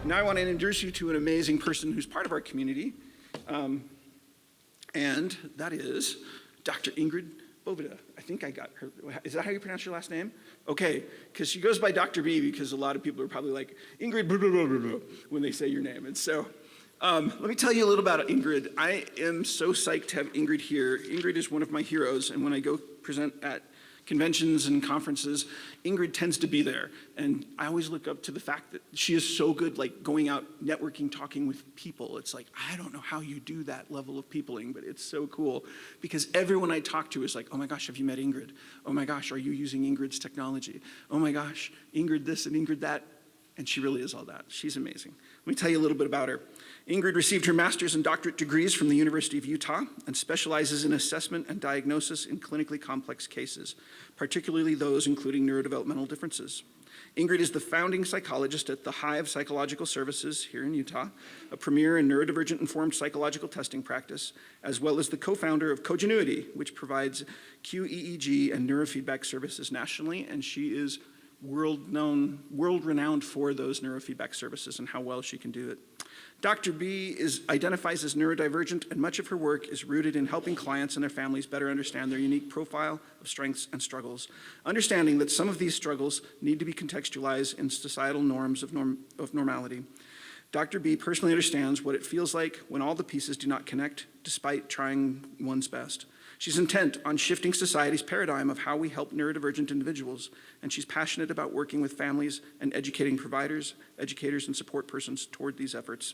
Now I want to introduce you to an amazing person who's part of our community, and that is Dr. Ingrid Boveda. I think I got her. Is that how you pronounce your last name? Okay, because she goes by Dr. B because a lot of people are probably like, Ingrid blah, blah, blah, blah, blah, when they say your name. And so let me tell you a little about Ingrid. I am so psyched to have Ingrid here. Ingrid is one of my heroes, and when I go present at conventions and conferences, Ingrid tends to be there. And I always look up to the fact that she is so good, like going out, networking, talking with people. It's like, I don't know how you do that level of peopling, but it's so cool. Because everyone I talk to is like, oh my gosh, have you met Ingrid? Oh my gosh, are you using Ingrid's technology? Oh my gosh, Ingrid this and Ingrid that. And she really is all that. She's amazing. Let me tell you a little bit about her. Ingrid received her master's and doctorate degrees from the University of Utah and specializes in assessment and diagnosis in clinically complex cases, particularly those including neurodevelopmental differences. Ingrid is the founding psychologist at the Hive Psychological Services here in Utah, a premier and neurodivergent informed psychological testing practice, as well as the co-founder of Cogenuity, which provides QEEG and neurofeedback services nationally, and she is world-renowned for those neurofeedback services and how well she can do it. Dr. B identifies as neurodivergent, and much of her work is rooted in helping clients and their families better understand their unique profile of strengths and struggles, understanding that some of these struggles need to be contextualized in societal norms of normality. Dr. B personally understands what it feels like when all the pieces do not connect, despite trying one's best. She's intent on shifting society's paradigm of how we help neurodivergent individuals, and she's passionate about working with families and educating providers, educators, and support persons toward these efforts.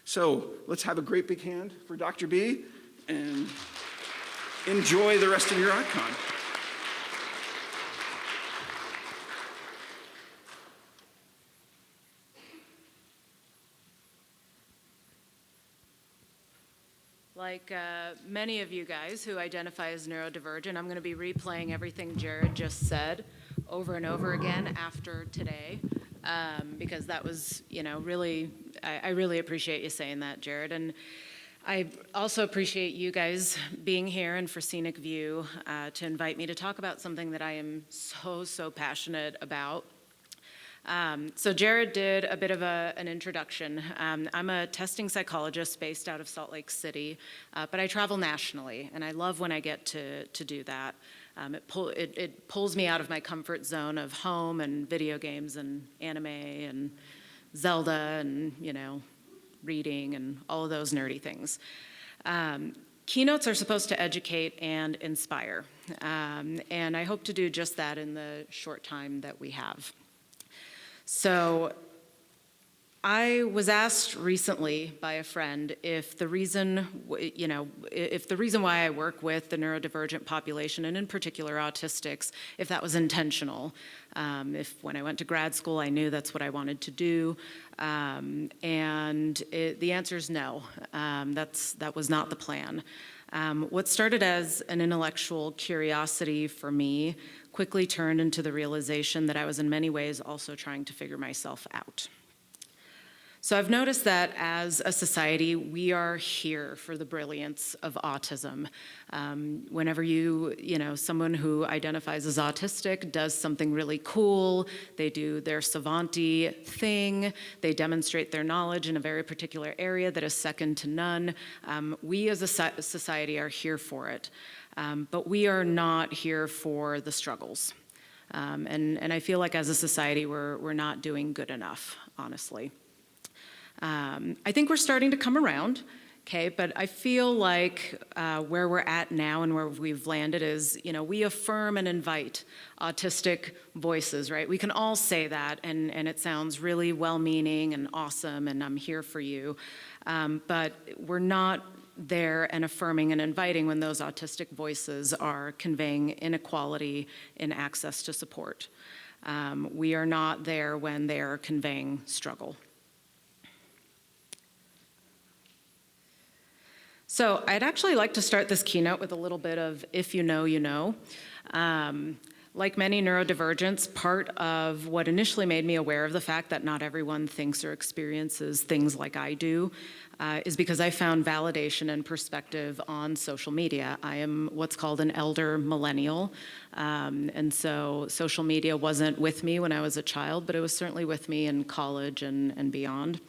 So let's have a great big hand for Dr. B, and enjoy the rest of your AutCon. Like many of you guys who identify as neurodivergent, I'm going to be replaying everything Jared just said over and over again after today, because that was, really, I really appreciate you saying that, Jared. And I also appreciate you guys being here and for Scenic View to invite me to talk about something that I am so passionate about. So Jared did a bit of an introduction. I'm a testing psychologist based out of Salt Lake City, but I travel nationally, and I love when I get to do that. It pulls me out of my comfort zone of home and video games and anime and Zelda and, reading and all of those nerdy things. Keynotes are supposed to educate and inspire, and I hope to do just that in the short time that we have. So I was asked recently by a friend if the reason, why I work with the neurodivergent population, and in particular autistics, if that was intentional. If when I went to grad school, I knew that's what I wanted to do. The answer is no. That was not the plan. What started as an intellectual curiosity for me quickly turned into the realization that I was in many ways also trying to figure myself out. So I've noticed that as a society, we are here for the brilliance of autism. Whenever someone who identifies as autistic does something really cool, they do their savant-y thing, they demonstrate their knowledge in a very particular area that is second to none, we as a society are here for it. But we are not here for the struggles. And I feel like as a society, we're not doing good enough, honestly. I think we're starting to come around, okay, but I feel like where we're at now and where we've landed is, we affirm and invite autistic voices, right? We can all say that, and it sounds really well-meaning and awesome, and I'm here for you, but we're not there and affirming and inviting when those autistic voices are conveying inequality in access to support. We are not there when they are conveying struggle. So I'd actually like to start this keynote with a little bit of if you know, you know. Like many neurodivergents, part of what initially made me aware of the fact that not everyone thinks or experiences things like I do is because I found validation and perspective on social media. I am what's called an elder millennial, and so social media wasn't with me when I was a child, but it was certainly with me in college and beyond.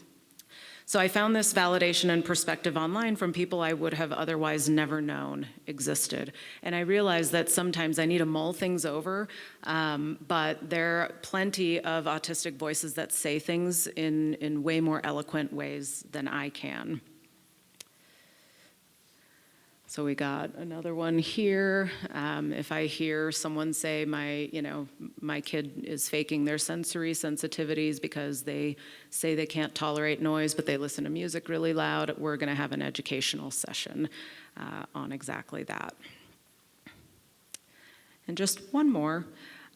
So I found this validation and perspective online from people I would have otherwise never known existed. And I realized that sometimes I need to mull things over, but there are plenty of autistic voices that say things in way more eloquent ways than I can. So we got another one here. If I hear someone say my kid is faking their sensory sensitivities because they say they can't tolerate noise, but they listen to music really loud, we're going to have an educational session on exactly that. And just one more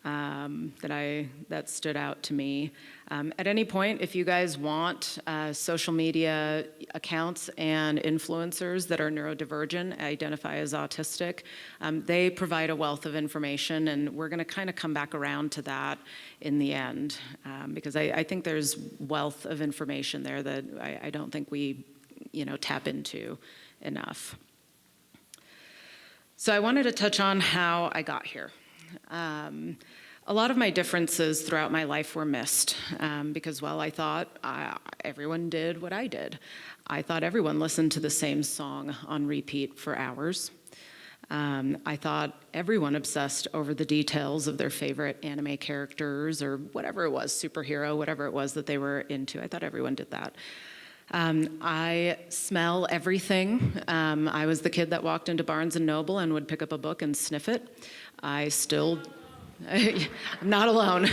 that stood out to me. At any point, if you guys want social media accounts and influencers that are neurodivergent, identify as autistic, they provide a wealth of information, and we're going to kind of come back around to that in the end, because I think there's wealth of information there that I don't think we tap into enough. So I wanted to touch on how I got here. A lot of my differences throughout my life were missed because, well, I thought everyone did what I did. I thought everyone listened to the same song on repeat for hours. I thought everyone obsessed over the details of their favorite anime characters or whatever it was, superhero, whatever it was that they were into. I thought everyone did that. I smell everything. I was the kid that walked into Barnes & Noble and would pick up a book and sniff it. I'm not alone.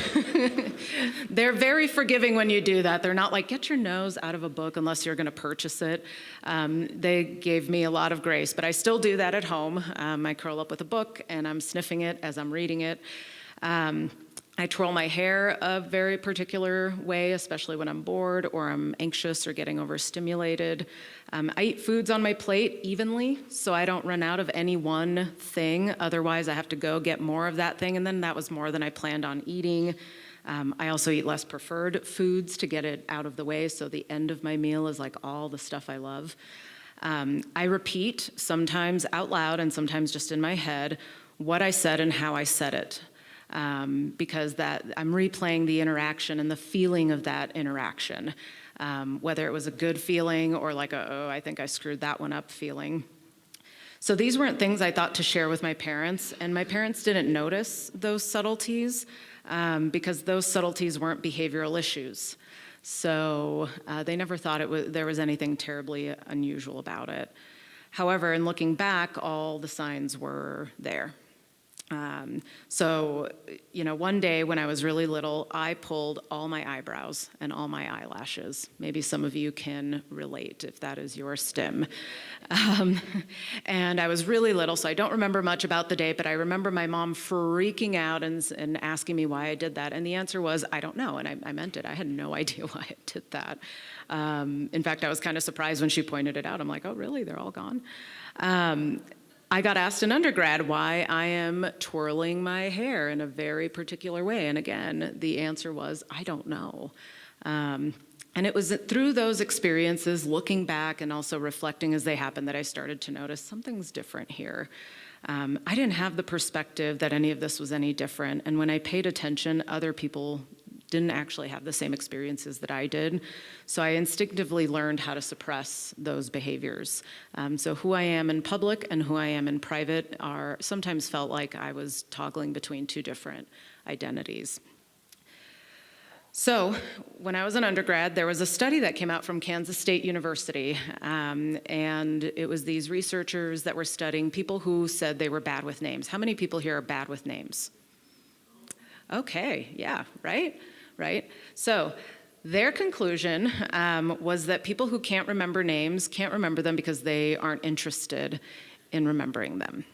They're very forgiving when you do that. They're not like, get your nose out of a book unless you're going to purchase it. They gave me a lot of grace, but I still do that at home. I curl up with a book and I'm sniffing it as I'm reading it. I twirl my hair a very particular way, especially when I'm bored or I'm anxious or getting overstimulated. I eat foods on my plate evenly, so I don't run out of any one thing. Otherwise, I have to go get more of that thing, and then that was more than I planned on eating. I also eat less preferred foods to get it out of the way, so the end of my meal is like all the stuff I love. I repeat, sometimes out loud and sometimes just in my head, what I said and how I said it. Because I'm replaying the interaction and the feeling of that interaction, whether it was a good feeling or like I think I screwed that one up feeling. So these weren't things I thought to share with my parents, and my parents didn't notice those subtleties because those subtleties weren't behavioral issues. So they never thought there was anything terribly unusual about it. However, in looking back, all the signs were there. So, one day when I was really little, I pulled all my eyebrows and all my eyelashes. Maybe some of you can relate if that is your stim. And I was really little, so I don't remember much about the day, but I remember my mom freaking out and asking me why I did that. And the answer was, I don't know, and I meant it. I had no idea why I did that. In fact, I was kind of surprised when she pointed it out. I'm like, oh, really? They're all gone? I got asked in undergrad why I am twirling my hair in a very particular way. And again, the answer was, I don't know. And it was through those experiences, looking back and also reflecting as they happened, that I started to notice something's different here. I didn't have the perspective that any of this was any different. And when I paid attention, other people didn't actually have the same experiences that I did. So I instinctively learned how to suppress those behaviors. So who I am in public and who I am in private sometimes felt like I was toggling between two different identities. So when I was an undergrad, there was a study that came out from Kansas State University, and it was these researchers that were studying people who said they were bad with names. How many people here are bad with names? Okay, yeah, right? So their conclusion was that people who can't remember names can't remember them because they aren't interested in remembering them.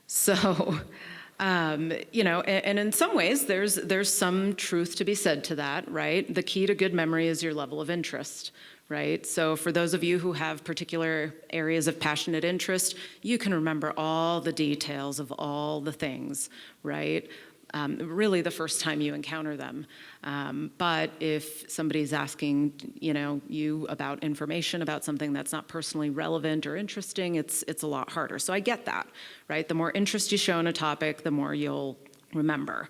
So, and in some ways, there's some truth to be said to that, right? The key to good memory is your level of interest. right? So for those of you who have particular areas of passionate interest, you can remember all the details of all the things, right? Really the first time you encounter them. But if somebody's asking, you about information about something that's not personally relevant or interesting, it's a lot harder. So I get that, right? The more interest you show in a topic, the more you'll remember.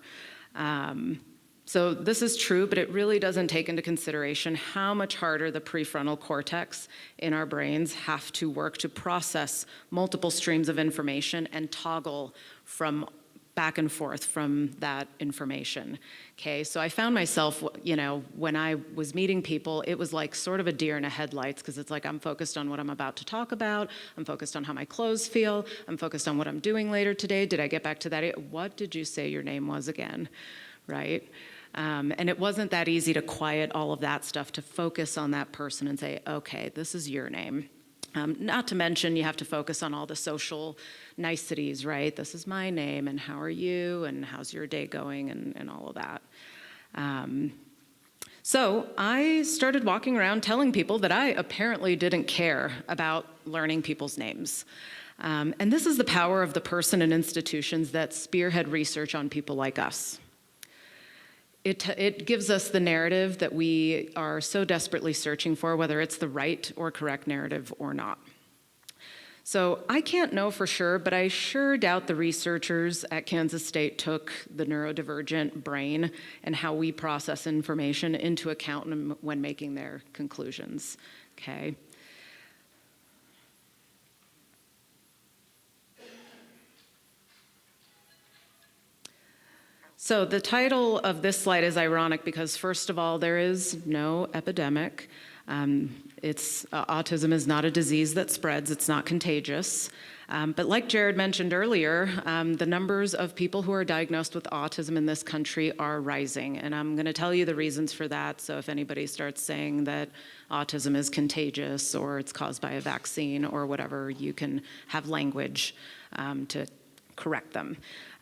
So this is true, but it really doesn't take into consideration how much harder the prefrontal cortex in our brains have to work to process multiple streams of information and toggle from back and forth from that information. Okay, so I found myself, when I was meeting people, it was like sort of a deer in the headlights, because it's like I'm focused on what I'm about to talk about, I'm focused on how my clothes feel, I'm focused on what I'm doing later today. Did I get back to that? What did you say your name was again, right? And it wasn't that easy to quiet all of that stuff, to focus on that person and say, okay, this is your name. Not to mention you have to focus on all the social niceties, right? This is my name, and how are you, and how's your day going, and all of that. So I started walking around telling people that I apparently didn't care about learning people's names. And this is the power of the person and institutions that spearhead research on people like us. It gives us the narrative that we are so desperately searching for, whether it's the right or correct narrative or not. So I can't know for sure, but I sure doubt the researchers at Kansas State took the neurodivergent brain and how we process information into account when making their conclusions, okay? So the title of this slide is ironic because, first of all, there is no epidemic. Autism is not a disease that spreads. It's not contagious. But like Jared mentioned earlier, the numbers of people who are diagnosed with autism in this country are rising. And I'm going to tell you the reasons for that. So if anybody starts saying that autism is contagious or it's caused by a vaccine or whatever, you can have language to correct them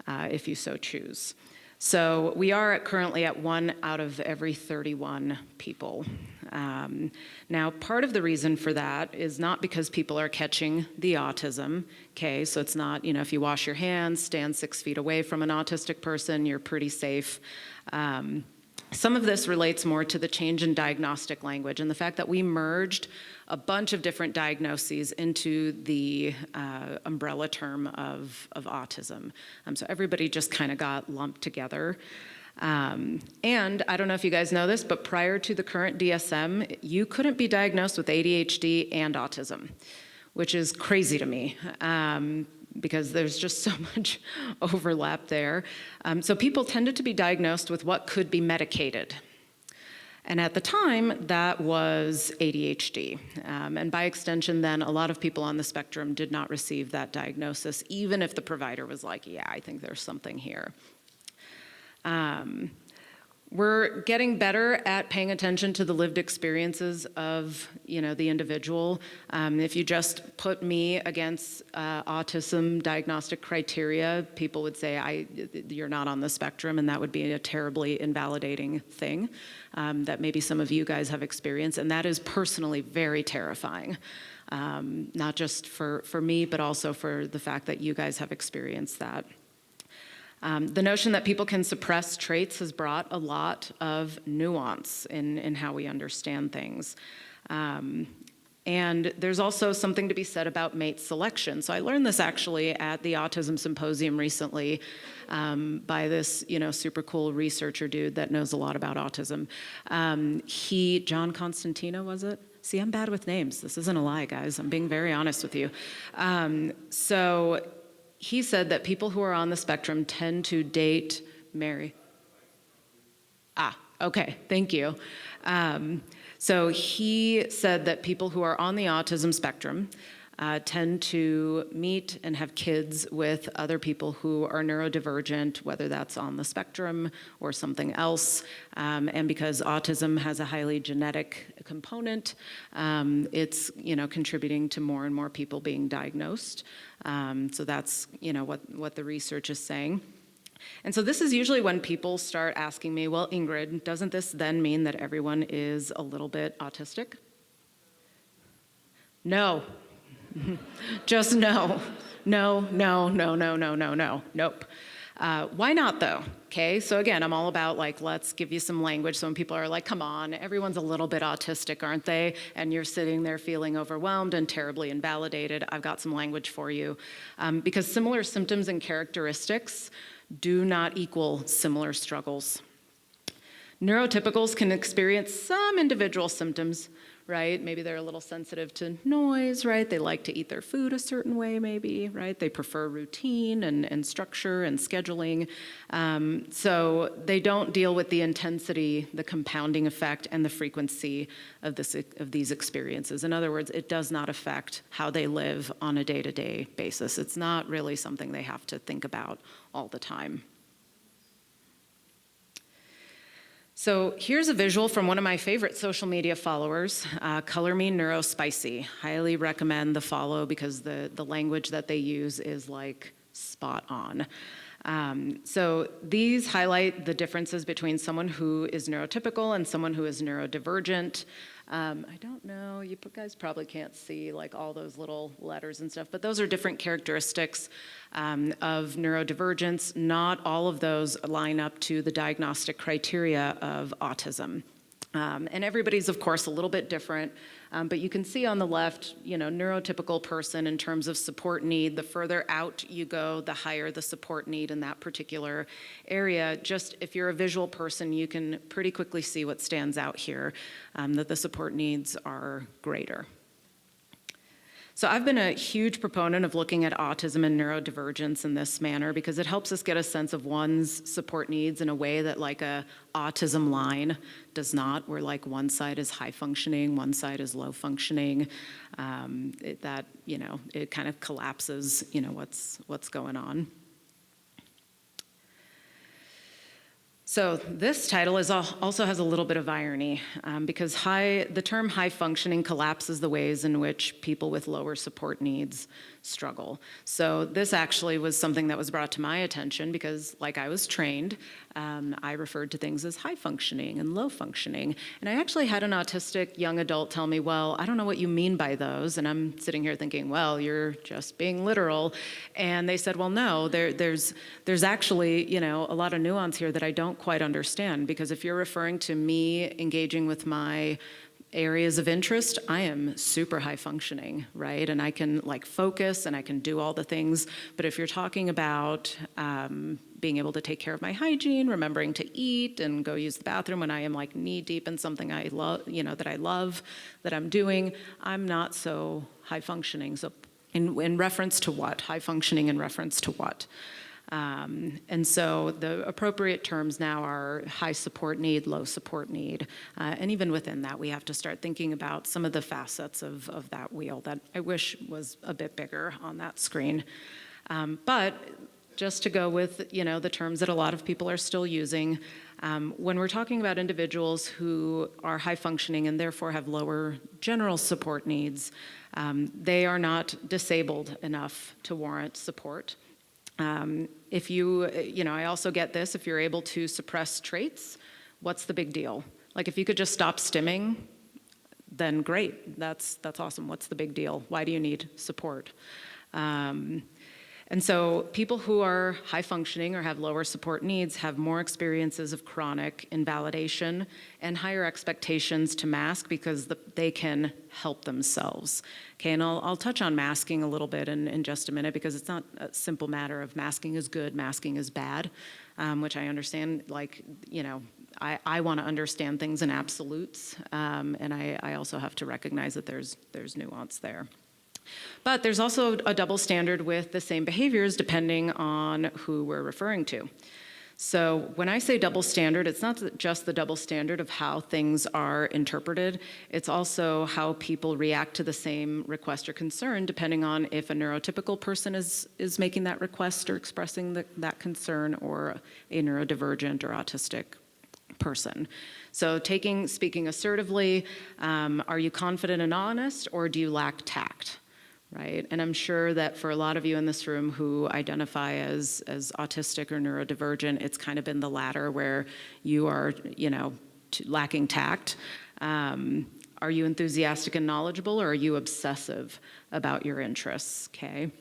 if you so choose. So we are currently at 1 out of every 31 people. Now, part of the reason for that is not because people are catching the autism, okay? So it's not, if you wash your hands, stand 6 feet away from an autistic person, you're pretty safe. Some of this relates more to the change in diagnostic language and the fact that we merged a bunch of different diagnoses into the umbrella term of autism. So everybody just kind of got lumped together. And I don't know if you guys know this, but prior to the current DSM, you couldn't be diagnosed with ADHD and autism, which is crazy to me. Because there's just so much overlap there. So people tended to be diagnosed with what could be medicated. And at the time, that was ADHD. And by extension, then, a lot of people on the spectrum did not receive that diagnosis, even if the provider was like, yeah, I think there's something here. We're getting better at paying attention to the lived experiences of, the individual. If you just put me against autism diagnostic criteria, people would say, you're not on the spectrum, and that would be a terribly invalidating thing that maybe some of you guys have experienced, and that is personally very terrifying. Not just for me, but also for the fact that you guys have experienced that. The notion that people can suppress traits has brought a lot of nuance in how we understand things. And there's also something to be said about mate selection. So I learned this actually at the Autism Symposium recently by this, super cool researcher dude that knows a lot about autism. John Constantino, was it? See, I'm bad with names. This isn't a lie, guys. I'm being very honest with you. So he said that people who are on the spectrum tend to date, marry. Okay, thank you. So he said that people who are on the autism spectrum tend to meet and have kids with other people who are neurodivergent, whether that's on the spectrum or something else. And because autism has a highly genetic component, it's contributing to more and more people being diagnosed. So that's what the research is saying. And so this is usually when people start asking me, well, Ingrid, doesn't this then mean that everyone is a little bit autistic? No. Just no. No, no, no, no, no, no, no, nope. Why not though? Okay, so again, I'm all about like, let's give you some language. So when people are like, come on, everyone's a little bit autistic, aren't they? And you're sitting there feeling overwhelmed and terribly invalidated, I've got some language for you. Because similar symptoms and characteristics do not equal similar struggles. Neurotypicals can experience some individual symptoms, right? Maybe they're a little sensitive to noise, right? They like to eat their food a certain way, maybe, right? They prefer routine and structure and scheduling. So they don't deal with the intensity, the compounding effect, and the frequency of these experiences. In other words, it does not affect how they live on a day-to-day basis. It's not really something they have to think about all the time. So here's a visual from one of my favorite social media followers, Color Me Neurospicy. Highly recommend the follow because the language that they use is like spot on. So these highlight the differences between someone who is neurotypical and someone who is neurodivergent. I don't know, you guys probably can't see like all those little letters and stuff, but those are different characteristics of neurodivergence. Not all of those line up to the diagnostic criteria of autism. And everybody's, of course, a little bit different, but you can see on the left, neurotypical person in terms of support need. The further out you go, the higher the support need in that particular area. Just if you're a visual person, you can pretty quickly see what stands out here, that the support needs are greater. So I've been a huge proponent of looking at autism and neurodivergence in this manner because it helps us get a sense of one's support needs in a way that like a autism line does not, where like one side is high functioning, one side is low functioning. It kind of collapses, what's going on. So this title also has a little bit of irony because the term high functioning collapses the ways in which people with lower support needs struggle. So this actually was something that was brought to my attention because like I was trained, I referred to things as high functioning and low functioning. And I actually had an autistic young adult tell me, well, I don't know what you mean by those. And I'm sitting here thinking, well, you're just being literal. And they said, well, no, there's actually, a lot of nuance here that I don't quite understand, because if you're referring to me engaging with my areas of interest, I am super high functioning, right? And I can like focus and I can do all the things. But if you're talking about being able to take care of my hygiene, remembering to eat and go use the bathroom when I am like knee deep in something I love, that I love, that I'm doing, I'm not so high functioning. So in reference to what? High functioning in reference to what? And so the appropriate terms now are high support need, low support need. And even within that, we have to start thinking about some of the facets of that wheel that I wish was a bit bigger on that screen. But just to go with, the terms that a lot of people are still using, when we're talking about individuals who are high functioning and therefore have lower general support needs, they are not disabled enough to warrant support. If I also get this, if you're able to suppress traits, what's the big deal? Like if you could just stop stimming, then great, that's awesome. What's the big deal? Why do you need support? And so people who are high functioning or have lower support needs have more experiences of chronic invalidation and higher expectations to mask because they can help themselves. Okay, and I'll touch on masking a little bit in just a minute because it's not a simple matter of masking is good, masking is bad, which I understand, I want to understand things in absolutes, and I also have to recognize that there's nuance there. But there's also a double standard with the same behaviors depending on who we're referring to. So when I say double standard, it's not just the double standard of how things are interpreted, it's also how people react to the same request or concern depending on if a neurotypical person is making that request or expressing that concern, or a neurodivergent or autistic person. So speaking assertively, are you confident and honest, or do you lack tact? Right, and I'm sure that for a lot of you in this room who identify as autistic or neurodivergent, it's kind of been the latter where you are, lacking tact. Are you enthusiastic and knowledgeable, or are you obsessive about your interests, okay?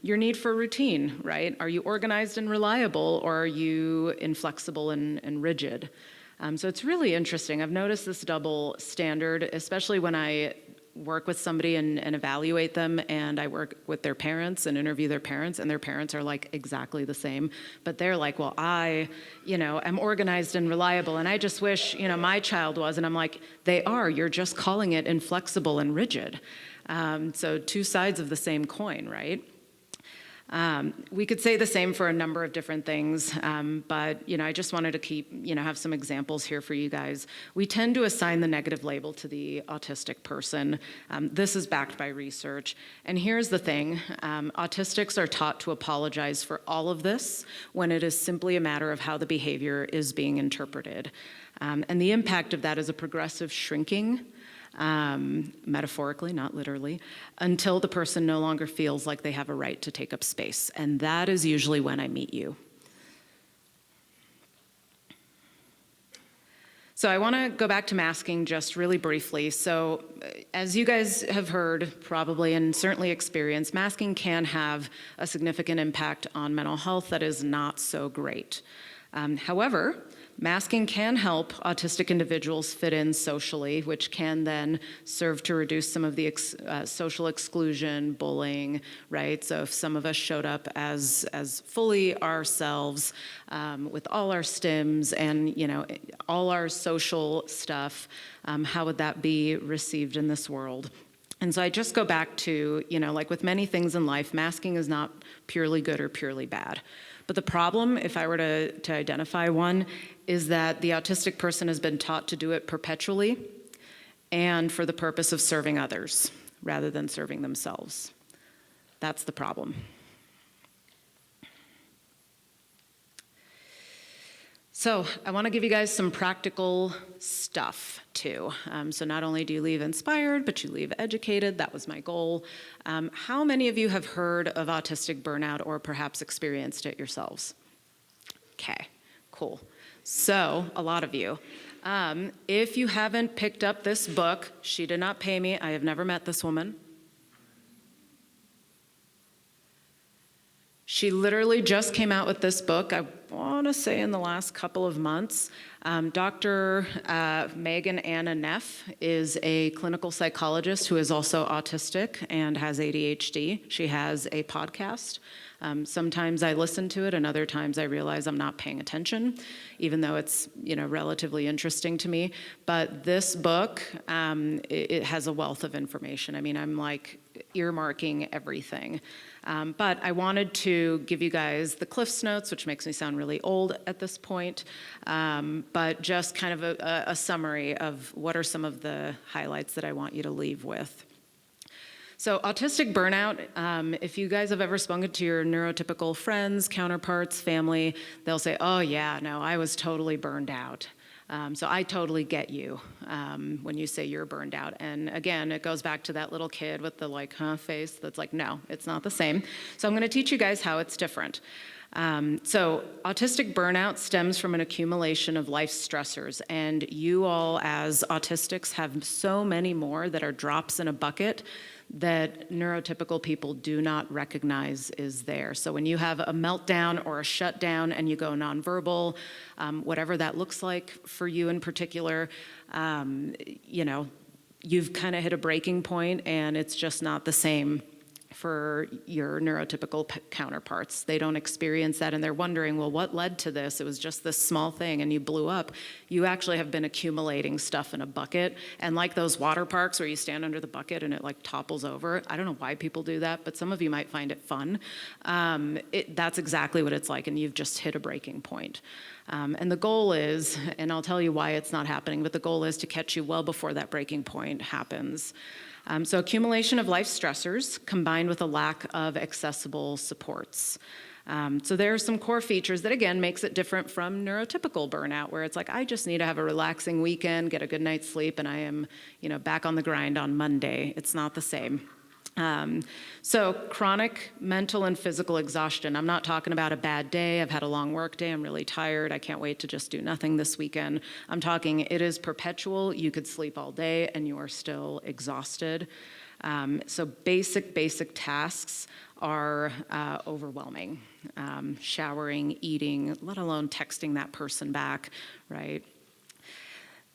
Your need for routine, right? Are you organized and reliable, or are you inflexible and rigid? So it's really interesting. I've noticed this double standard, especially when I work with somebody and evaluate them, and I work with their parents and interview their parents, and their parents are like exactly the same. But they're like, well, I, am organized and reliable, and I just wish, my child was. And I'm like, they are. You're just calling it inflexible and rigid. So two sides of the same coin, right? We could say the same for a number of different things, but I just wanted to have some examples here for you guys. We tend to assign the negative label to the autistic person. This is backed by research. And here's the thing, autistics are taught to apologize for all of this when it is simply a matter of how the behavior is being interpreted. And the impact of that is a progressive shrinking, metaphorically, not literally, until the person no longer feels like they have a right to take up space. And that is usually when I meet you. So I want to go back to masking just really briefly. So as you guys have heard probably and certainly experienced, masking can have a significant impact on mental health that is not so great. However, masking can help autistic individuals fit in socially, which can then serve to reduce some of the social exclusion, bullying, right? So if some of us showed up as fully ourselves with all our stims and, all our social stuff, how would that be received in this world? And so I just go back to, like with many things in life, masking is not purely good or purely bad. But the problem, if I were to identify one, is that the autistic person has been taught to do it perpetually and for the purpose of serving others rather than serving themselves. That's the problem. So I want to give you guys some practical stuff too. So not only do you leave inspired, but you leave educated. That was my goal. How many of you have heard of autistic burnout or perhaps experienced it yourselves? Okay, cool. So a lot of you. If you haven't picked up this book, she did not pay me. I have never met this woman. She literally just came out with this book, I want to say in the last couple of months. Dr. Megan Anna Neff is a clinical psychologist who is also autistic and has ADHD. She has a podcast. Sometimes I listen to it, and other times I realize I'm not paying attention, even though it's relatively interesting to me. But this book, it has a wealth of information. I mean, I'm like earmarking everything. But I wanted to give you guys the Cliff's Notes, which makes me sound really old at this point, but just kind of a summary of what are some of the highlights that I want you to leave with. So autistic burnout, if you guys have ever spoken to your neurotypical friends, counterparts, family, they'll say, oh yeah, no, I was totally burned out. So I totally get you when you say you're burned out. And again, it goes back to that little kid with the face that's like, no, it's not the same. So I'm going to teach you guys how it's different. So autistic burnout stems from an accumulation of life stressors, and you all as autistics have so many more that are drops in a bucket that neurotypical people do not recognize is there. So when you have a meltdown or a shutdown and you go nonverbal, whatever that looks like for you in particular, you've kind of hit a breaking point, and it's just not the same for your neurotypical counterparts. They don't experience that, and they're wondering, well, what led to this? It was just this small thing, and you blew up. You actually have been accumulating stuff in a bucket, and like those water parks where you stand under the bucket and it like topples over. I don't know why people do that, but some of you might find it fun. That's exactly what it's like, and you've just hit a breaking point. And the goal is, and I'll tell you why it's not happening, but the goal is to catch you well before that breaking point happens. So accumulation of life stressors combined with a lack of accessible supports. So there are some core features that, again, makes it different from neurotypical burnout, where it's like, I just need to have a relaxing weekend, get a good night's sleep, and I am, back on the grind on Monday. It's not the same. So chronic mental and physical exhaustion. I'm not talking about a bad day. I've had a long work day. I'm really tired. I can't wait to just do nothing this weekend. I'm talking it is perpetual. You could sleep all day and you are still exhausted. So basic tasks are overwhelming. Showering, eating, let alone texting that person back, right?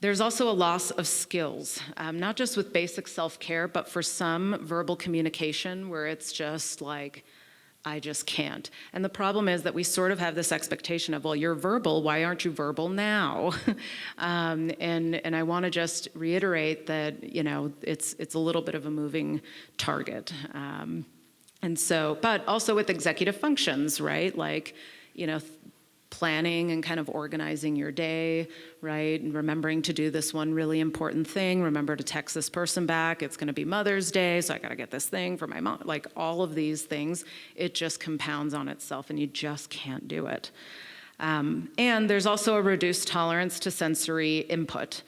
There's also a loss of skills, not just with basic self-care, but for some verbal communication where it's just like, I just can't. And the problem is that we sort of have this expectation of, well, you're verbal, why aren't you verbal now? And I want to just reiterate that, you know, it's a little bit of a moving target. And so, but also with executive functions, right? Like, you know, planning and kind of organizing your day, right? And remembering to do this one really important thing. Remember to text this person back. It's going to be Mother's Day, so I got to get this thing for my mom. Like all of these things, it just compounds on itself and you just can't do it. And there's also a reduced tolerance to sensory input.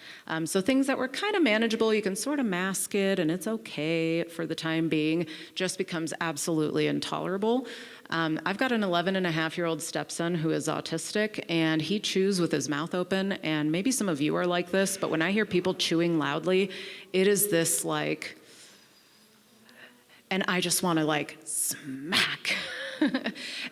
So things that were kind of manageable, you can sort of mask it and it's okay for the time being, just becomes absolutely intolerable. I've got an 11-and-a-half-year-old stepson who is autistic, and he chews with his mouth open, and maybe some of you are like this, but when I hear people chewing loudly, it is this like, and I just want to like smack.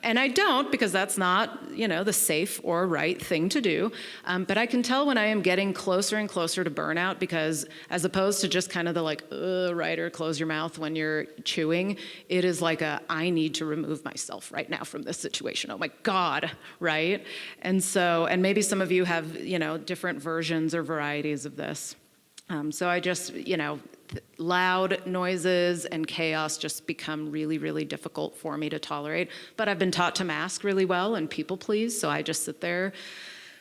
And I don't, because that's not, you know, the safe or right thing to do. But I can tell when I am getting closer and closer to burnout, because as opposed to just kind of the like, right, or close your mouth when you're chewing, it is like I need to remove myself right now from this situation. Oh my God, right? And so, and maybe some of you have, you know, different versions or varieties of this. So I just, you know, loud noises and chaos just become really, really difficult for me to tolerate. But I've been taught to mask really well and people please, so I just sit there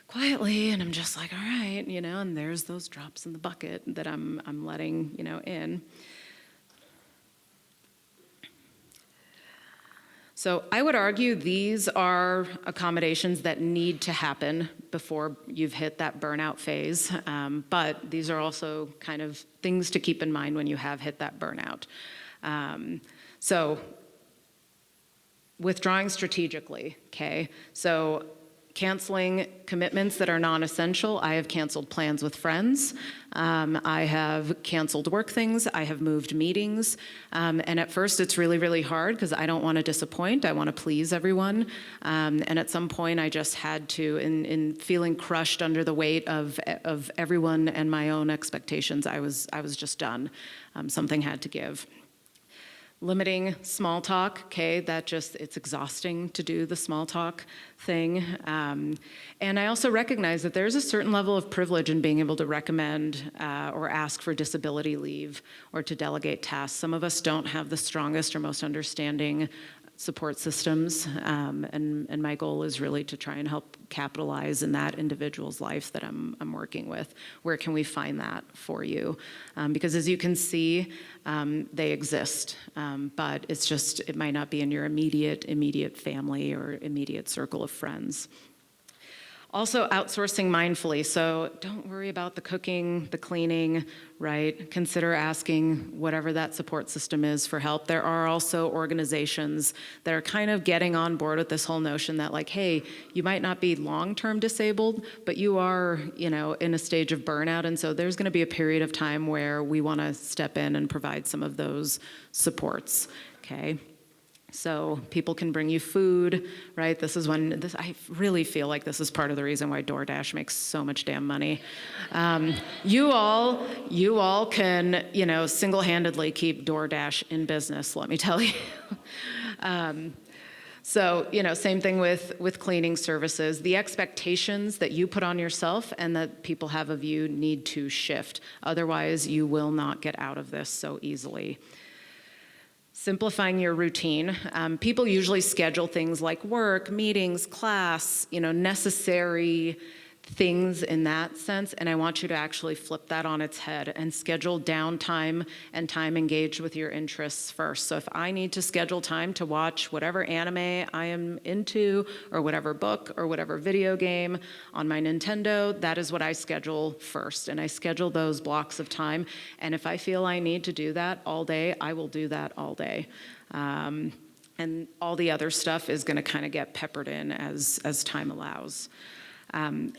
quietly and I'm just like, all right, you know, and there's those drops in the bucket that I'm letting, you know, in. So I would argue these are accommodations that need to happen before you've hit that burnout phase, but these are also kind of things to keep in mind when you have hit that burnout. So withdrawing strategically, okay? So canceling commitments that are non-essential. I have canceled plans with friends. I have canceled work things. I have moved meetings. And at first it's really, really hard because I don't want to disappoint. I want to please everyone. And at some point I just had to, in feeling crushed under the weight of everyone and my own expectations, I was just done. Something had to give. Limiting small talk, okay, it's exhausting to do the small talk thing. And I also recognize that there's a certain level of privilege in being able to recommend or ask for disability leave or to delegate tasks. Some of us don't have the strongest or most understanding support systems, and my goal is really to try and help capitalize in that individual's life that I'm working with. Where can we find that for you? Because as you can see, they exist, but it might not be in your immediate family or immediate circle of friends. Also, outsourcing mindfully. So don't worry about the cooking, the cleaning, right? Consider asking whatever that support system is for help. There are also organizations that are kind of getting on board with this whole notion that like, hey, you might not be long-term disabled, but you are, you know, in a stage of burnout. And so there's going to be a period of time where we want to step in and provide some of those supports, okay? So people can bring you food, right? I really feel like this is part of the reason why DoorDash makes so much damn money. You all can, you know, single-handedly keep DoorDash in business, let me tell you. So, you know, same thing with cleaning services. The expectations that you put on yourself and that people have of you need to shift. Otherwise, you will not get out of this so easily. Simplifying your routine. People usually schedule things like work, meetings, class, you know, necessary things in that sense, and I want you to actually flip that on its head and schedule downtime and time engaged with your interests first. So if I need to schedule time to watch whatever anime I am into, or whatever book, or whatever video game on my Nintendo, that is what I schedule first, and I schedule those blocks of time, and if I feel I need to do that all day, I will do that all day. And all the other stuff is gonna kind of get peppered in as time allows.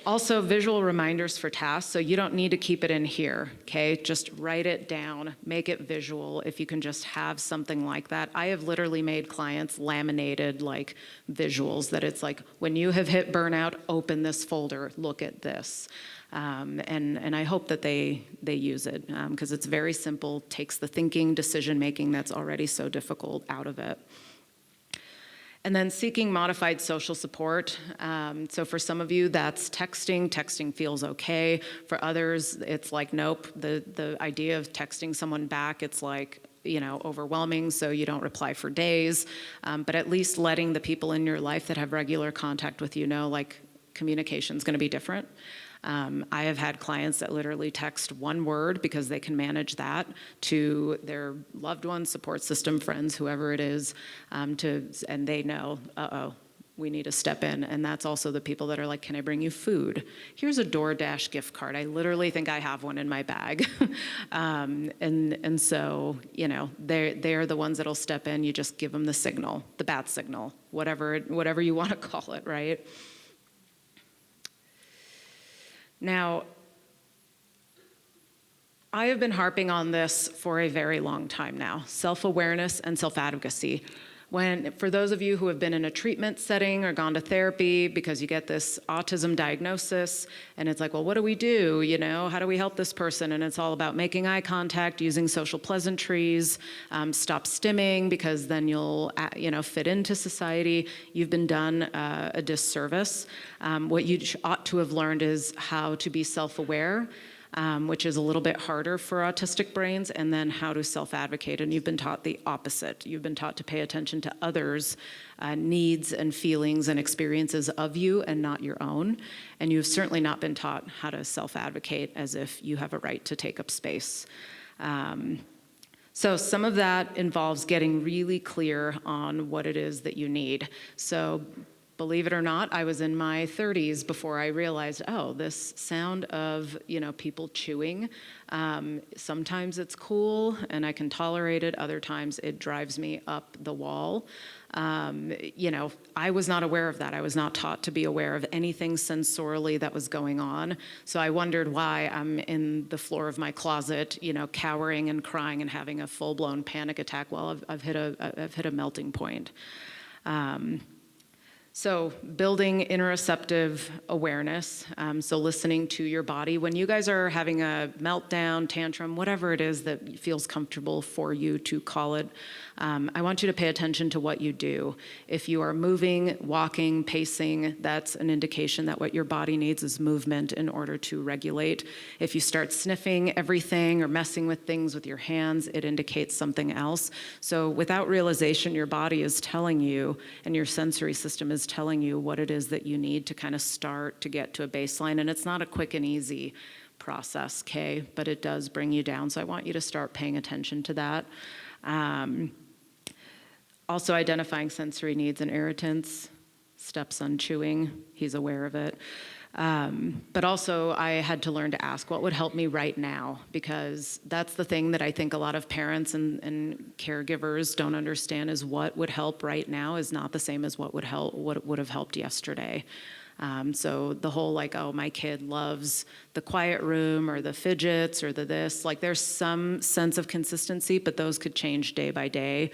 Also, visual reminders for tasks, so you don't need to keep it in here, okay? Just write it down, make it visual if you can just have something like that. I have literally made clients laminated like visuals that it's like, when you have hit burnout, open this folder, look at this. And I hope that they use it because it's very simple, takes the thinking, decision-making that's already so difficult out of it. And then seeking modified social support. So for some of you, that's texting. Texting feels okay. For others, it's like, nope. The idea of texting someone back, it's like, overwhelming, so you don't reply for days. But at least letting the people in your life that have regular contact with you know, like, communication's gonna be different. I have had clients that literally text one word because they can manage that to their loved ones, support system, friends, whoever it is, and they know, we need to step in. And that's also the people that are like, can I bring you food? Here's a DoorDash gift card. I literally think I have one in my bag. And so, they're the ones that'll step in. You just give them the signal, the bat signal, whatever you want to call it, right? Now, I have been harping on this for a very long time now, self-awareness and self-advocacy. For those of you who have been in a treatment setting or gone to therapy because you get this autism diagnosis, and it's like, well, what do we do? How do we help this person? And it's all about making eye contact, using social pleasantries, stop stimming because then you'll, fit into society. You've been done a disservice. What you ought to have learned is how to be self-aware, which is a little bit harder for autistic brains, and then how to self-advocate. And you've been taught the opposite. You've been taught to pay attention to others' needs and feelings and experiences of you and not your own. And you've certainly not been taught how to self-advocate as if you have a right to take up space. So some of that involves getting really clear on what it is that you need. So believe it or not, I was in my 30s before I realized, this sound of, people chewing, sometimes it's cool and I can tolerate it. Other times it drives me up the wall. I was not aware of that. I was not taught to be aware of anything sensorially that was going on. So I wondered why I'm in the floor of my closet, cowering and crying and having a full-blown panic attack. Well, I've hit a melting point. So building interoceptive awareness, so listening to your body. When you guys are having a meltdown, tantrum, whatever it is that feels comfortable for you to call it, I want you to pay attention to what you do. If you are moving, walking, pacing, that's an indication that what your body needs is movement in order to regulate. If you start sniffing everything or messing with things with your hands, it indicates something else. So without realization, your body is telling you, and your sensory system is telling you what it is that you need to kind of start to get to a baseline. And it's not a quick and easy process, okay? But it does bring you down. So I want you to start paying attention to that. Also identifying sensory needs and irritants, steps on chewing, he's aware of it. But also I had to learn to ask what would help me right now, because that's the thing that I think a lot of parents and caregivers don't understand is what would help right now is not the same as what would have helped yesterday. So the whole my kid loves the quiet room or the fidgets or the this, there's some sense of consistency, but those could change day by day.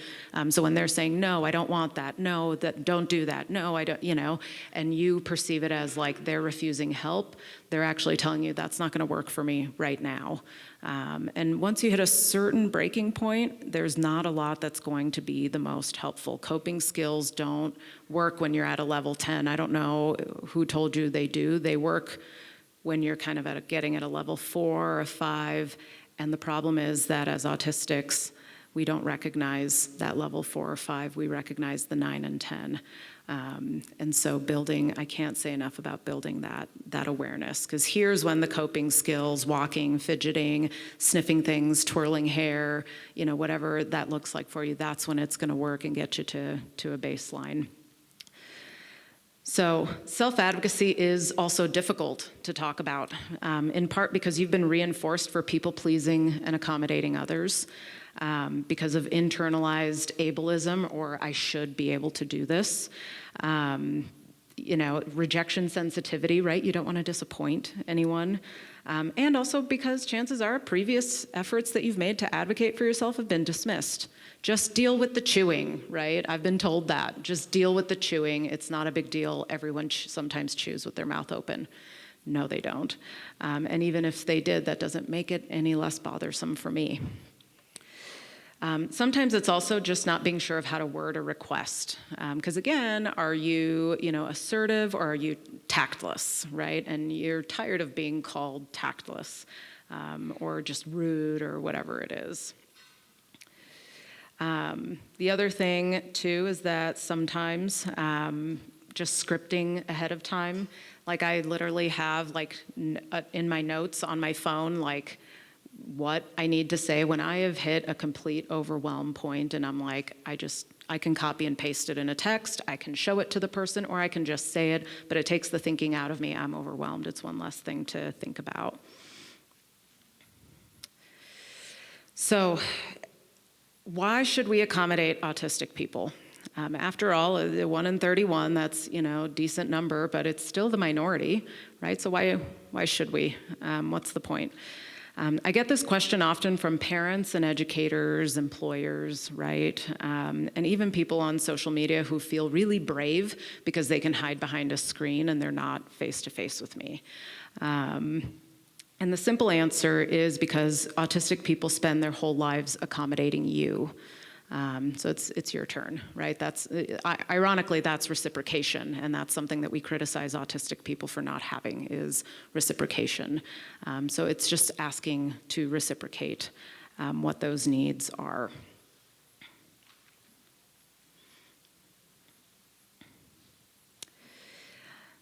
So when they're saying, no, I don't want that, no, don't do that, no, I don't, and you perceive it as they're refusing help, they're actually telling you that's not gonna work for me right now. And once you hit a certain breaking point, there's not a lot that's going to be the most helpful. Coping skills don't work when you're at a level 10. I don't know who told you they do. They work when you're kind of getting at a level 4 or 5. And the problem is that as autistics, we don't recognize that level 4 or 5. We recognize the 9 and 10. And so I can't say enough about building that awareness, because here's when the coping skills, walking, fidgeting, sniffing things, twirling hair, whatever that looks like for you, that's when it's going to work and get you to a baseline. So self-advocacy is also difficult to talk about, in part because you've been reinforced for people-pleasing and accommodating others, because of internalized ableism, or I should be able to do this. Rejection sensitivity, right? You don't want to disappoint anyone. And also because chances are previous efforts that you've made to advocate for yourself have been dismissed. Just deal with the chewing, right? I've been told that. Just deal with the chewing. It's not a big deal. Everyone sometimes chews with their mouth open. No, they don't. And even if they did, that doesn't make it any less bothersome for me. Sometimes it's also just not being sure of how to word a request. Because again, are you, assertive, or are you tactless, right? And you're tired of being called tactless, or just rude, or whatever it is. The other thing, too, is that sometimes just scripting ahead of time, like I literally have in my notes on my phone, what I need to say when I have hit a complete overwhelm point, and I'm like, I can copy and paste it in a text, I can show it to the person, or I can just say it, but it takes the thinking out of me. I'm overwhelmed. It's one less thing to think about. So, why should we accommodate autistic people? After all, 1 in 31, that's, decent number, but it's still the minority, right? So why should we? What's the point? I get this question often from parents and educators, employers, right? And even people on social media who feel really brave because they can hide behind a screen and they're not face-to-face with me. And the simple answer is because autistic people spend their whole lives accommodating you. So it's your turn, right? Ironically, that's reciprocation, and that's something that we criticize autistic people for not having, is reciprocation. So it's just asking to reciprocate what those needs are.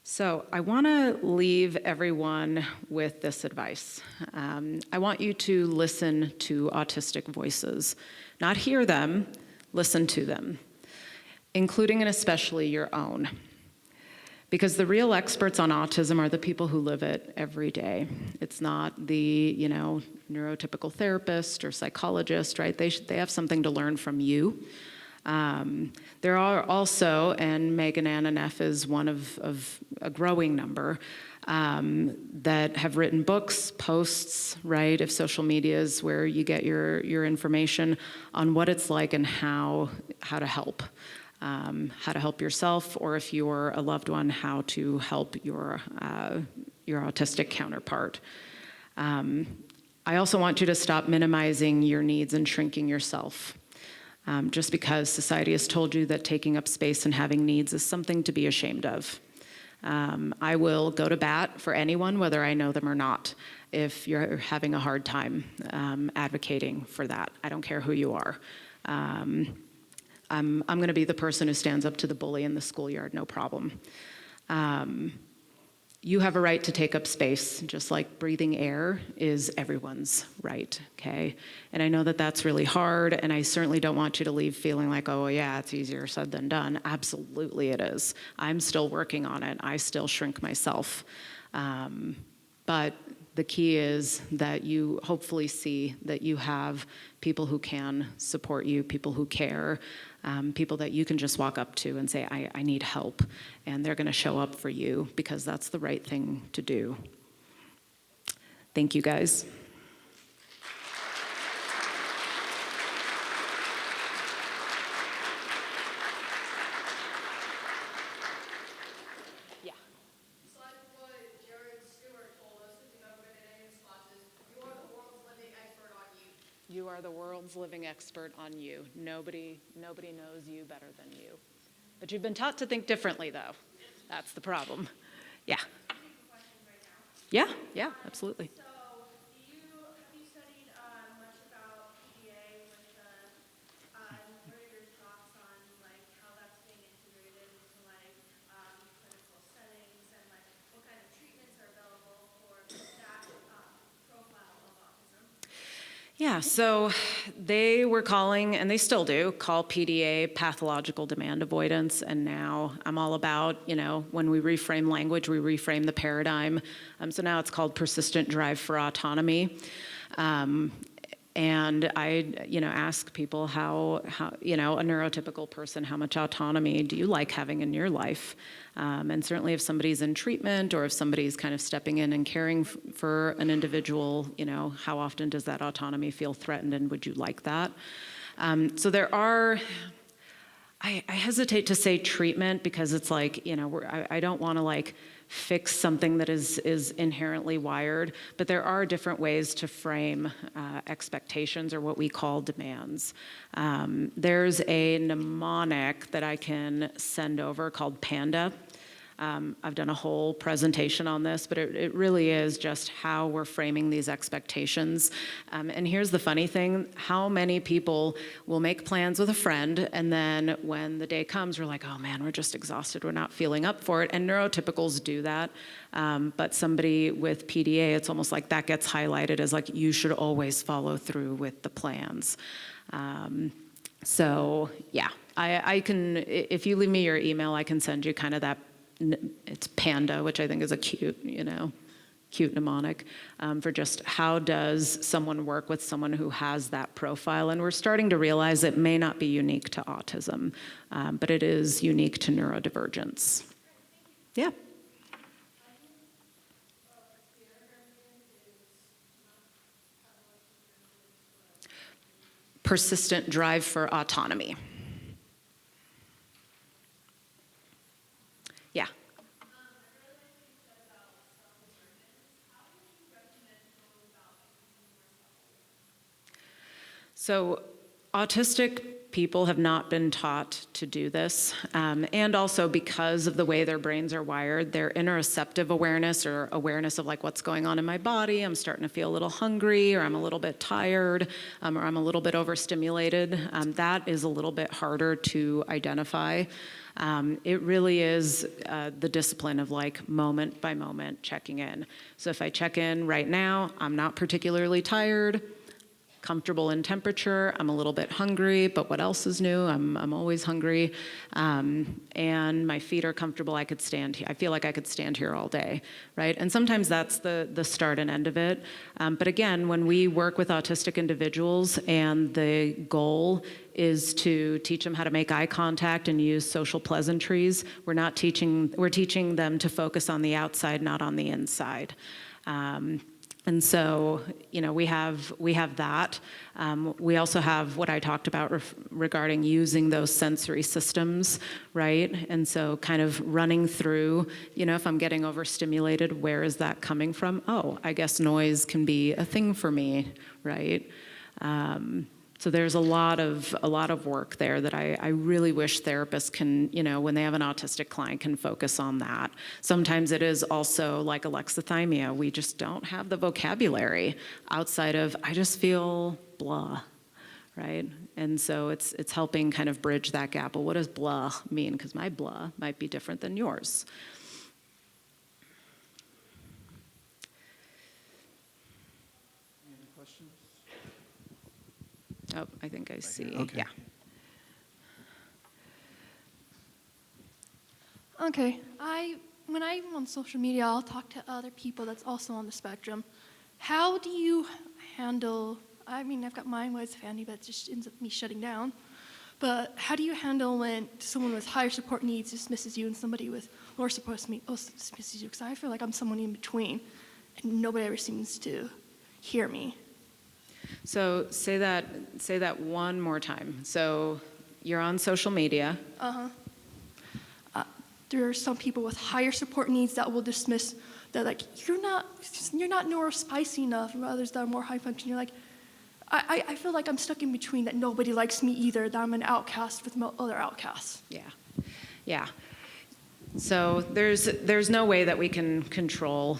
So I want to leave everyone with this advice. I want you to listen to autistic voices. Not hear them, listen to them, including and especially your own. Because the real experts on autism are the people who live it every day. It's not the, neurotypical therapist or psychologist, right? They have something to learn from you. There are also, and Megan Ann and F is one of a growing number, that have written books, posts, right, if social media is where you get your information, on what it's like and how to help. How to help yourself, or if you're a loved one, how to help your autistic counterpart. I also want you to stop minimizing your needs and shrinking yourself. Just because society has told you that taking up space and having needs is something to be ashamed of. I will go to bat for anyone, whether I know them or not, if you're having a hard time advocating for that. I don't care who you are. I'm going to be the person who stands up to the bully in the schoolyard, no problem. You have a right to take up space, just like breathing air is everyone's right, okay? And I know that that's really hard, and I certainly don't want you to leave feeling like, oh yeah, it's easier said than done. Absolutely it is. I'm still working on it. I still shrink myself. But the key is that you hopefully see that you have people who can support you, people who care, people that you can just walk up to and say, I need help, and they're going to show up for you because that's the right thing to do. Thank you, guys. You are the world's living expert on you. Nobody knows you better than you. But you've been taught to think differently, though. That's the problem. Yeah. Yeah, absolutely. So, have you studied much about PDA with what are your thoughts on how that's being integrated into Yeah, so they were calling, and they still do, call PDA pathological demand avoidance. And now I'm all about, when we reframe language, we reframe the paradigm. So now it's called persistent drive for autonomy. And I, ask people how, a neurotypical person, how much autonomy do you like having in your life? And certainly if somebody's in treatment or if somebody's kind of stepping in and caring for an individual, how often does that autonomy feel threatened, and would you like that? So there are, I hesitate to say treatment because it's like, I don't want to fix something that is inherently wired, but there are different ways to frame expectations, or what we call demands. There's a mnemonic that I can send over called PANDA. I've done a whole presentation on this, but it really is just how we're framing these expectations. And here's the funny thing: how many people will make plans with a friend, and then when the day comes, we're like, oh man, we're just exhausted, we're not feeling up for it. And neurotypicals do that. But somebody with PDA, it's almost like that gets highlighted as like, you should always follow through with the plans. So yeah, I can, if you leave me your email, I can send you kind of that. It's PANDA, which I think is a cute mnemonic for just how does someone work with someone who has that profile. And we're starting to realize it may not be unique to autism, but it is unique to neurodivergence. Yeah. Persistent drive for autonomy. Yeah. So autistic people have not been taught to do this. And also because of the way their brains are wired, their interoceptive awareness, or awareness of like what's going on in my body, I'm starting to feel a little hungry, or I'm a little bit tired, or I'm a little bit overstimulated, that is a little bit harder to identify. It really is the discipline of like moment by moment checking in. So if I check in right now, I'm not particularly tired, comfortable in temperature, I'm a little bit hungry, but what else is new? I'm always hungry, and my feet are comfortable. I could stand here. I feel like I could stand here all day, right? And sometimes that's the start and end of it. But again, when we work with autistic individuals and the goal is to teach them how to make eye contact and use social pleasantries, we're teaching them to focus on the outside, not on the inside. And so, we have that. We also have what I talked about regarding using those sensory systems, right? And so kind of running through, if I'm getting overstimulated, where is that coming from? Oh, I guess noise can be a thing for me, right? So there's a lot of work there that I really wish therapists can, when they have an autistic client, can focus on that. Sometimes it is also like alexithymia. We just don't have the vocabulary outside of, I just feel blah, right? And so it's helping kind of bridge that gap. Well, what does blah mean? Because my blah might be different than yours. Any questions? Oh, I think I see. Okay. Yeah. Okay, when I'm on social media, I'll talk to other people that's also on the spectrum. How do you handle, I've got mine was handy, but it just ends up me shutting down. But how do you handle when someone with higher support needs dismisses you and somebody with lower support needs dismisses you? Because I feel like I'm someone in between, and nobody ever seems to hear me. So say that one more time. So you're on social media. There are some people with higher support needs that will dismiss that, like, you're not neurospicy enough, and others that are more high function. You're like, I feel like I'm stuck in between, that nobody likes me either, that I'm an outcast with other outcasts. Yeah. So there's no way that we can control,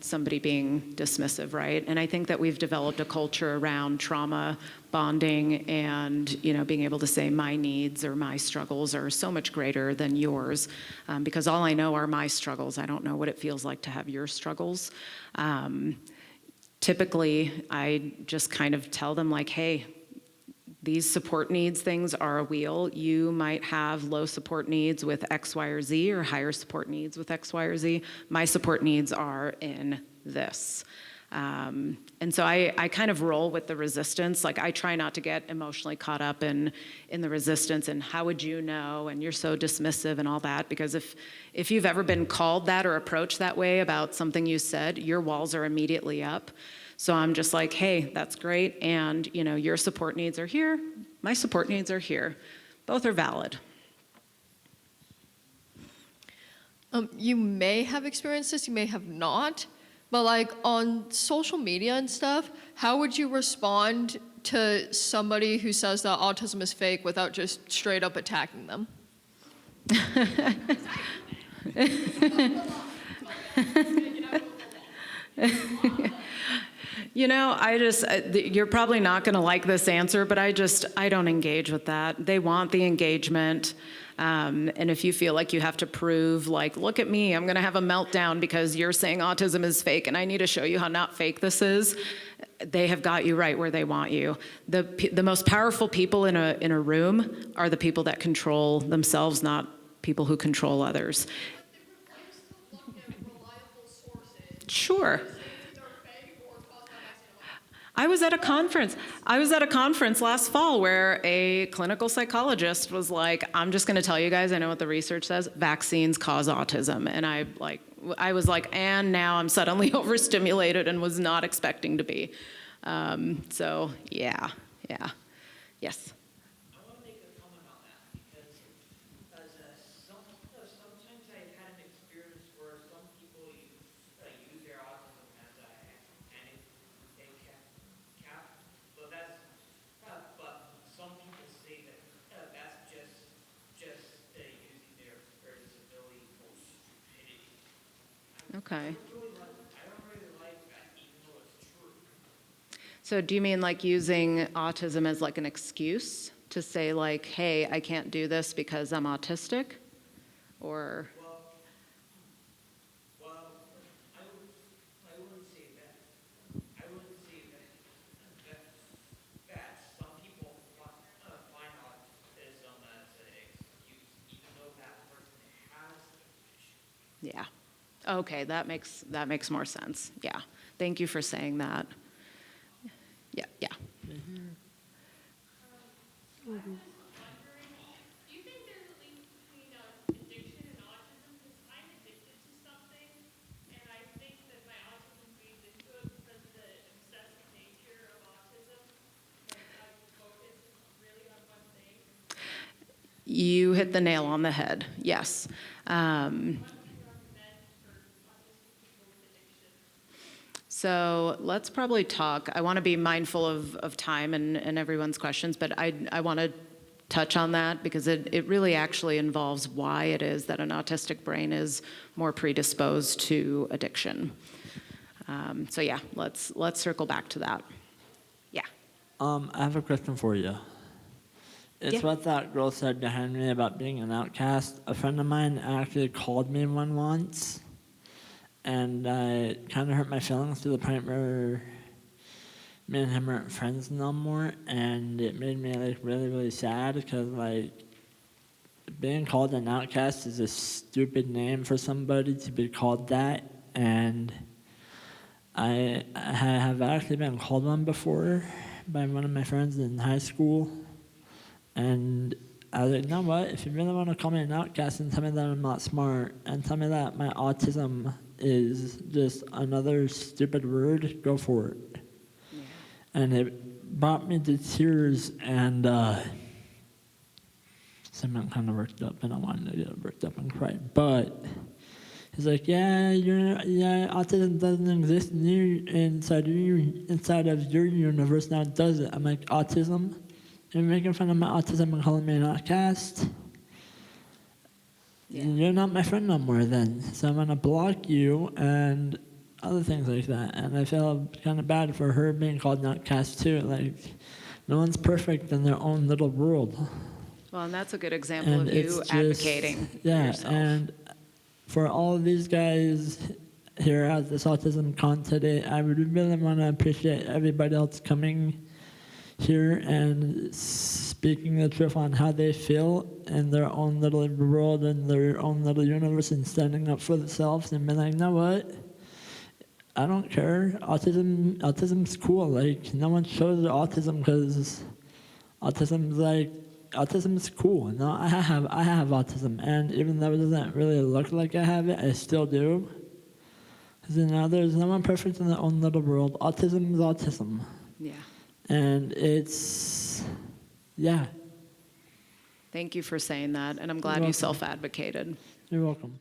somebody being dismissive, right? And I think that we've developed a culture around trauma bonding and, being able to say my needs or my struggles are so much greater than yours, because all I know are my struggles. I don't know what it feels like to have your struggles. typically, I just kind of tell them like, hey, these support needs things are a wheel. You might have low support needs with X, Y, or Z, or higher support needs with X, Y, or Z. My support needs are in this. And so I kind of roll with the resistance. Like, I try not to get emotionally caught up in the resistance and how would you know, and you're so dismissive and all that, because if you've ever been called that or approached that way about something you said, your walls are immediately up. So I'm just like, hey, that's great, and your support needs are here, my support needs are here. Both are valid. You may have experienced this, you may have not, but like on social media and stuff, how would you respond to somebody who says that autism is fake without just straight up attacking them? You're probably not going to like this answer, but I don't engage with that. They want the engagement. And if you feel like you have to prove, like, look at me, I'm going to have a meltdown because you're saying autism is fake and I need to show you how not fake this is, they have got you right where they want you. The most powerful people in a room are the people that control themselves, not people who control others. Sure. I was at a conference last fall where a clinical psychologist was like, I'm just going to tell you guys, I know what the research says, vaccines cause autism. And I was like, and now I'm suddenly overstimulated and was not expecting to be. So yeah. Yes. I want to make a comment on that because sometimes I've had an experience where some people use their autism as a handicap, but some people say that that's just using their disability for stupidity. Okay. I don't really like that, even though it's true. So do you mean like using autism as like an excuse to say like, hey, I can't do this because I'm autistic? Or? Well, I wouldn't say that. I wouldn't say that some people find autism as an excuse, even though that person has the condition. Yeah. Okay, that makes more sense. Yeah. Thank you for saying that. Yeah. I was wondering, do you think there's a link between addiction and autism? Because I'm addicted to something, and I think that my autism feeds into it because of the obsessive nature of autism. Like, I focus really on one thing. You hit the nail on the head. Yes. What would you recommend for autistic people with addiction? So let's probably talk. I want to be mindful of time and everyone's questions, but I want to touch on that because it really actually involves why it is that an autistic brain is more predisposed to addiction. So yeah, let's circle back to that. Yeah. I have a question for you. It's Yeah. what that girl said behind me about being an outcast. A friend of mine actually called me one once, and I kind of hurt my feelings to the point where me and him aren't friends no more, and it made me like really, really sad because like being called an outcast is a stupid name for somebody to be called that, and I have actually been called one before by one of my friends in high school, and I was like, you know what, if you really want to call me an outcast and tell me that I'm not smart and tell me that my autism is just another stupid word, go for it. Yeah. And it brought me to tears, and so I'm kind of worked up, and I wanted to get worked up and cry. But he's like, yeah, autism doesn't exist inside of your universe now, does it? I'm like, autism? You're making fun of my autism and calling me an outcast? Yeah. You're not my friend no more then, so I'm going to block you and other things like that. And I feel kind of bad for her being called an outcast too. Like, no one's perfect in their own little world. Well, and that's a good example And of you it's advocating for yeah, yourself. and for all of these guys here at this Autism Con today. I would really want to appreciate everybody else coming here and speaking the truth on how they feel in their own little world and their own little universe, and standing up for themselves and being like, you know what? I don't care. Autism's cool. Like, no one shows autism because autism's cool. No, I have autism, and even though it doesn't really look like I have it, I still do. Because, you know, there's no one perfect in their own little world. Autism is autism. Yeah. And it's, yeah, Thank you for saying that, and I'm glad You're you welcome. self-advocated. you're welcome.